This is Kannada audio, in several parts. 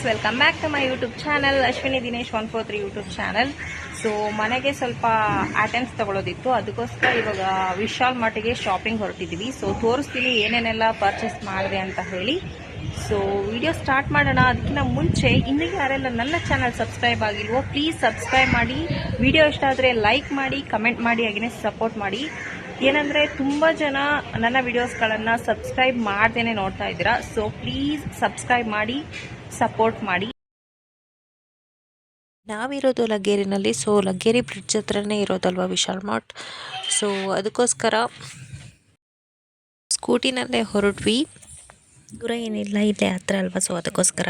Welcome back to my YouTube channel Ashwini Dinesh 143 YouTube channel. So ಮನೆಗೆ ಸ್ವಲ್ಪ ಐಟಮ್ಸ್ ತಗೊಳ್ಳೋದಿತ್ತು, ಅದಕ್ಕೋಸ್ಕರ ಇವಾಗ ವಿಶಾಲ್ ಮಾರ್ಟಿಗೆ ಶಾಪಿಂಗ್ ಹೊರಟಿದ್ದೀವಿ. ಸೊ ತೋರಿಸ್ತೀನಿ ಏನೇನೆಲ್ಲ ಪರ್ಚೇಸ್ ಮಾಡಿದೆ ಅಂತ ಹೇಳಿ. ಸೊ ವಿಡಿಯೋ ಸ್ಟಾರ್ಟ್ ಮಾಡೋಣ. ಅದಕ್ಕಿಂತ ಮುಂಚೆ ಇನ್ನೂ ಯಾರೆಲ್ಲ ನನ್ನ ಚಾನಲ್ ಸಬ್ಸ್ಕ್ರೈಬ್ ಆಗಿಲ್ವೋ ಪ್ಲೀಸ್ ಸಬ್ಸ್ಕ್ರೈಬ್ ಮಾಡಿ. ವಿಡಿಯೋ ಇಷ್ಟ ಆದರೆ ಲೈಕ್ ಮಾಡಿ, ಕಮೆಂಟ್ ಮಾಡಿ, ಹಾಗೆಯೇ ಸಪೋರ್ಟ್ ಮಾಡಿ. ಏನಂದರೆ ತುಂಬ ಜನ ನನ್ನ ವಿಡಿಯೋಸ್ಗಳನ್ನು ಸಬ್ಸ್ಕ್ರೈಬ್ ಮಾಡ್ದೇನೆ ನೋಡ್ತಾ ಇದ್ದೀರಾ. ಸೊ ಪ್ಲೀಸ್ ಸಬ್ಸ್ಕ್ರೈಬ್ ಮಾಡಿ, ಸಪೋರ್ಟ್ ಮಾಡಿ. ನಾವಿರೋದು ಲಗ್ಗೇರಿನಲ್ಲಿ. ಸೊ ಲಗ್ಗೇರಿ ಬ್ರಿಡ್ಜ್ ಹತ್ರನೇ ಇರೋದಲ್ವ ವಿಶಾಲ್ ಮಾರ್ಟ್. ಸೊ ಅದಕ್ಕೋಸ್ಕರ ಸ್ಕೂಟಿನಲ್ಲೇ ಹೊರಟ್ವಿ. ದೂರ ಏನಿಲ್ಲ, ಇಲ್ಲೇ ಹತ್ರ ಅಲ್ವಾ. ಸೊ ಅದಕ್ಕೋಸ್ಕರ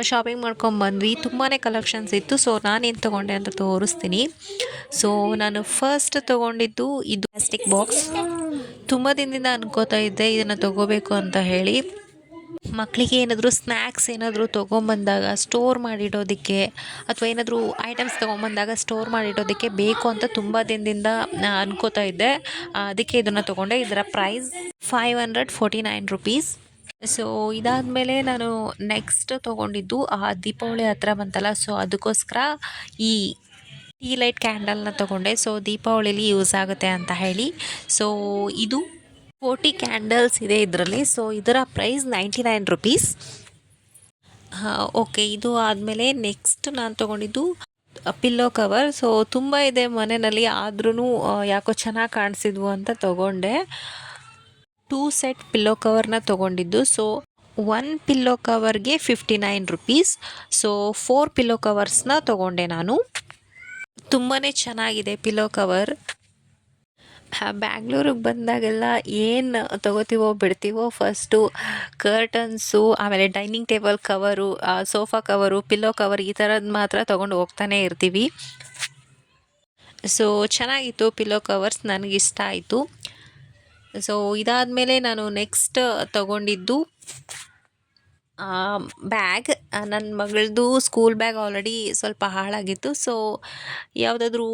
ಶಾಪಿಂಗ್ ಮಾಡ್ಕೊಂಬಂದ್ವಿ. ತುಂಬಾ ಕಲೆಕ್ಷನ್ಸ್ ಇತ್ತು. ಸೊ ನಾನೇನು ತೊಗೊಂಡೆ ಅಂತ ತೋರಿಸ್ತೀನಿ. ಸೊ ನಾನು ಫಸ್ಟ್ ತೊಗೊಂಡಿದ್ದು ಇದು ಪ್ಲಾಸ್ಟಿಕ್ ಬಾಕ್ಸ್. ತುಂಬ ದಿನದಿಂದ ಅನ್ಕೋತಾ ಇದ್ದೆ ಇದನ್ನು ತೊಗೋಬೇಕು ಅಂತ ಹೇಳಿ. ಮಕ್ಕಳಿಗೆ ಏನಾದರೂ ಸ್ನ್ಯಾಕ್ಸ್ ಏನಾದರೂ ತೊಗೊಂಬಂದಾಗ ಸ್ಟೋರ್ ಮಾಡಿಡೋದಕ್ಕೆ ಅಥವಾ ಏನಾದರೂ ಐಟಮ್ಸ್ ತೊಗೊಂಬಂದಾಗ ಸ್ಟೋರ್ ಮಾಡಿಡೋದಕ್ಕೆ ಬೇಕು ಅಂತ ತುಂಬ ದಿನದಿಂದ ಅನ್ಕೋತಾ ಇದ್ದೆ. ಅದಕ್ಕೆ ಇದನ್ನು ತೊಗೊಂಡೆ. ಇದರ ಪ್ರೈಸ್ 549 ರುಪೀಸ್. ಸೊ ಇದಾದಮೇಲೆ ನಾನು ನೆಕ್ಸ್ಟ್ ತೊಗೊಂಡಿದ್ದು ದೀಪಾವಳಿ ಹತ್ರ ಬಂತಲ್ಲ, ಸೊ ಅದಕ್ಕೋಸ್ಕರ ಈ ಟೀ ಲೈಟ್ ಕ್ಯಾಂಡಲ್ನ ತೊಗೊಂಡೆ. ಸೊ ದೀಪಾವಳಿಲಿ ಯೂಸ್ ಆಗುತ್ತೆ ಅಂತ ಹೇಳಿ. ಸೊ ಇದು 40 ಕ್ಯಾಂಡಲ್ಸ್ ಇದೆ ಇದರಲ್ಲಿ. ಸೊ ಇದರ ಪ್ರೈಸ್ 99 ರುಪೀಸ್. ಓಕೆ, ಇದು ಆದಮೇಲೆ ನೆಕ್ಸ್ಟ್ ನಾನು ತೊಗೊಂಡಿದ್ದು ಪಿಲ್ಲೋ ಕವರ್. ಸೊ ತುಂಬ ಇದೆ ಮನೆಯಲ್ಲಿ, ಆದ್ರೂ ಯಾಕೋ ಚೆನ್ನಾಗಿ ಕಾಣಿಸಿದ್ವು ಅಂತ ತೊಗೊಂಡೆ. 2 ಸೆಟ್ ಪಿಲ್ಲೋ ಕವರ್ನ ತೊಗೊಂಡಿದ್ದು. ಸೊ 1 ಪಿಲ್ಲೋ ಕವರ್ಗೆ 59 ರುಪೀಸ್. ಸೊ 4 ಪಿಲ್ಲೋ ಕವರ್ಸ್ನ ತೊಗೊಂಡೆ ನಾನು. ತುಂಬಾ ಚೆನ್ನಾಗಿದೆ ಪಿಲ್ಲೋ ಕವರ್. ಬ್ಯಾಂಗ್ಳೂರಿಗೆ ಬಂದಾಗೆಲ್ಲ ಏನು ತೊಗೋತೀವೋ ಬಿಡ್ತೀವೋ, ಫಸ್ಟು ಕರ್ಟನ್ಸು, ಆಮೇಲೆ dining table cover, sofa cover, pillow cover ಈ ಥರದ್ದು ಮಾತ್ರ ತೊಗೊಂಡು ಹೋಗ್ತಾನೆ ಇರ್ತೀವಿ. ಸೊ ಚೆನ್ನಾಗಿತ್ತು ಪಿಲ್ಲೋ ಕವರ್ಸ್, ನನಗಿಷ್ಟ ಆಯಿತು. ಸೊ ಇದಾದಮೇಲೆ ನಾನು ನೆಕ್ಸ್ಟ್ ತೊಗೊಂಡಿದ್ದು ಬ್ಯಾಗ್. ನನ್ನ ಮಗಳದ್ದು ಸ್ಕೂಲ್ ಬ್ಯಾಗ್ ಆಲ್ರೆಡಿ ಸ್ವಲ್ಪ ಹಾಳಾಗಿತ್ತು. ಸೊ ಯಾವುದಾದ್ರೂ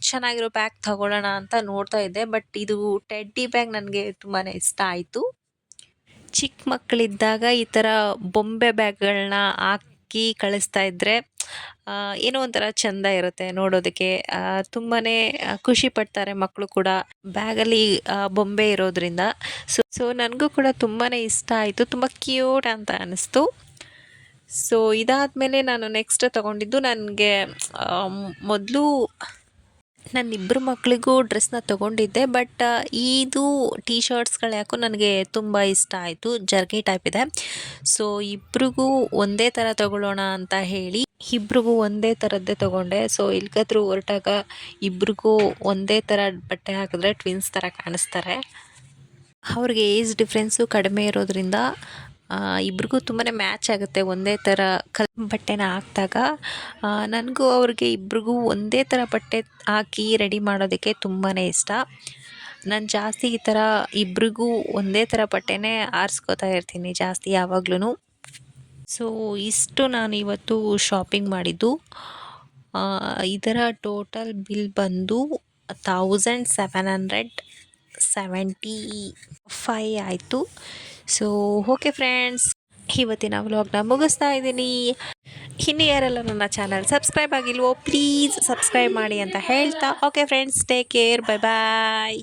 ಚೆನ್ನಾಗಿರೋ ಬ್ಯಾಗ್ ತಗೊಳ್ಳೋಣ ಅಂತ ನೋಡ್ತಾ ಇದ್ದೆ. ಬಟ್ ಇದು ಟೆಡ್ಡಿ ಬ್ಯಾಗ್ ನನಗೆ ತುಂಬಾ ಇಷ್ಟ ಆಯಿತು. ಚಿಕ್ಕ ಮಕ್ಕಳಿದ್ದಾಗ ಈ ಥರ ಬೊಂಬೆ ಬ್ಯಾಗ್ಗಳನ್ನ ಹಾಕಿ ಕಳಿಸ್ತಾ ಇದ್ದರೆ ಏನೋ ಒಂಥರ ಚೆಂದ ಇರುತ್ತೆ ನೋಡೋದಕ್ಕೆ. ತುಂಬಾ ಖುಷಿ ಪಡ್ತಾರೆ ಮಕ್ಕಳು ಕೂಡ ಬ್ಯಾಗಲ್ಲಿ ಬೊಂಬೆ ಇರೋದ್ರಿಂದ. ಸೊ ನನಗೂ ಕೂಡ ತುಂಬಾ ಇಷ್ಟ ಆಯಿತು, ತುಂಬ ಕ್ಯೂಟ್ ಅಂತ ಅನ್ನಿಸ್ತು. ಸೊ ಇದಾದಮೇಲೆ ನಾನು ನೆಕ್ಸ್ಟ್ ತೊಗೊಂಡಿದ್ದು, ನನಗೆ ಮೊದಲು ನನ್ನಿಬ್ಬರು ಮಕ್ಕಳಿಗೂ ಡ್ರೆಸ್ನ ತೊಗೊಂಡಿದ್ದೆ. ಬಟ್ ಇದು ಟೀ ಶರ್ಟ್ಸ್ಗಳು ಯಾಕೋ ನನಗೆ ತುಂಬ ಇಷ್ಟ ಆಯಿತು. ಜರ್ಕಿ ಟೈಪ್ ಇದೆ. ಸೊ ಇಬ್ರಿಗೂ ಒಂದೇ ಥರ ತೊಗೊಳ್ಳೋಣ ಅಂತ ಹೇಳಿ ಇಬ್ರಿಗೂ ಒಂದೇ ಥರದ್ದೇ ತೊಗೊಂಡೆ. ಸೊ ಎಲ್ಗಾದ್ರೂ ಹೊರಟಾಗ ಇಬ್ರಿಗೂ ಒಂದೇ ಥರ ಬಟ್ಟೆ ಹಾಕಿದ್ರೆ ಟ್ವಿನ್ಸ್ ಥರ ಕಾಣಿಸ್ತಾರೆ. ಅವ್ರಿಗೆ ಏಜ್ ಡಿಫ್ರೆನ್ಸು ಕಡಿಮೆ ಇರೋದ್ರಿಂದ ಇಬ್ರಿಗೂ ತುಂಬಾ ಮ್ಯಾಚ್ ಆಗುತ್ತೆ ಒಂದೇ ಥರ ಬಟ್ಟೆನ ಹಾಕಿದಾಗ. ನನಗೂ ಅವ್ರಿಗೆ ಇಬ್ರಿಗೂ ಒಂದೇ ಥರ ಬಟ್ಟೆ ಹಾಕಿ ರೆಡಿ ಮಾಡೋದಕ್ಕೆ ತುಂಬಾ ಇಷ್ಟ. ನಾನು ಜಾಸ್ತಿ ಈ ಥರ ಇಬ್ರಿಗೂ ಒಂದೇ ಥರ ಬಟ್ಟೆನೇ ಆರಿಸ್ಕೋತಾ ಇರ್ತೀನಿ ಜಾಸ್ತಿ ಯಾವಾಗ್ಲೂ. ಸೊ ಇಷ್ಟು ನಾನು ಇವತ್ತು ಶಾಪಿಂಗ್ ಮಾಡಿದ್ದು. ಇದರ ಟೋಟಲ್ ಬಿಲ್ ಬಂದು 1775 ಆಯಿತು. ಸೊ ಓಕೆ ಫ್ರೆಂಡ್ಸ್, ಇವತ್ತಿನ ವ್ಲಾಗ್ನ ಮುಗಿಸ್ತಾ ಇದ್ದೀನಿ. ಇನ್ನು ಯಾರೆಲ್ಲ ನನ್ನ ಚಾನಲ್ ಸಬ್ಸ್ಕ್ರೈಬ್ ಆಗಿಲ್ವೋ ಪ್ಲೀಸ್ ಸಬ್ಸ್ಕ್ರೈಬ್ ಮಾಡಿ ಅಂತ ಹೇಳ್ತಾ, okay friends, take care, bye ಬಾಯ್.